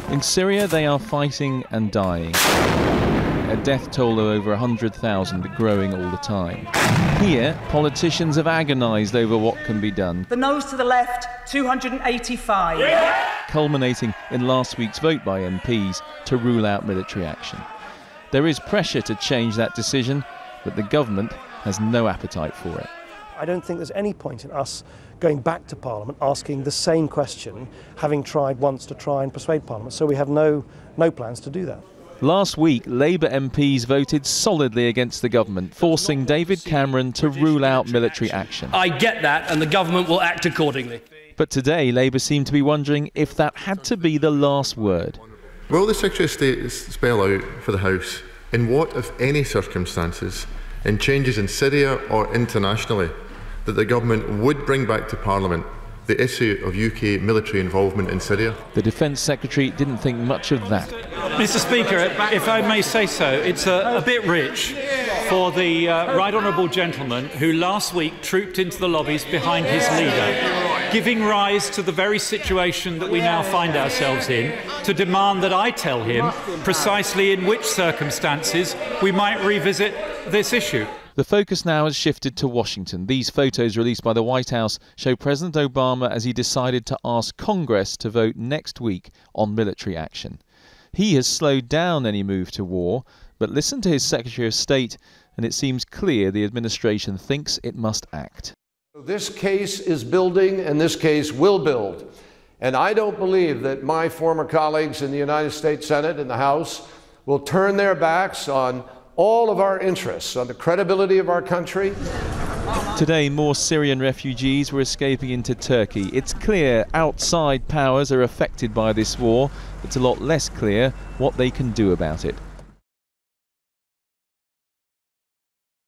In Syria, they are fighting and dying. A death toll of over 100,000 growing all the time. Here, politicians have agonised over what can be done. The noes to the left, 285. Culminating in last week's vote by MPs to rule out military action. There is pressure to change that decision, but the government has no appetite for it. I don't think there's any point in us going back to Parliament asking the same question, having tried once to try and persuade Parliament. So we have no plans to do that. Last week, Labour MPs voted solidly against the government, forcing David Cameron to rule out military action. I get that, and the government will act accordingly. But today, Labour seem to be wondering if that had to be the last word. Will the Secretary of State spell out for the House in what, if any, circumstances, in changes in Syria or internationally, that the government would bring back to Parliament the issue of UK military involvement in Syria? The Defence Secretary didn't think much of that. Mr. Speaker, if I may say so, it's a bit rich for the Right Honourable Gentleman who last week trooped into the lobbies behind his leader, giving rise to the very situation that we now find ourselves in, to demand that I tell him precisely in which circumstances we might revisit this issue. The focus now has shifted to Washington. These photos released by the White House show President Obama as he decided to ask Congress to vote next week on military action. He has slowed down any move to war, but listen to his Secretary of State and it seems clear the administration thinks it must act. This case is building and this case will build. And I don't believe that my former colleagues in the United States Senate and the House will turn their backs on all of our interests, on the credibility of our country. Today, more Syrian refugees were escaping into Turkey. It's clear outside powers are affected by this war. It's a lot less clear what they can do about it.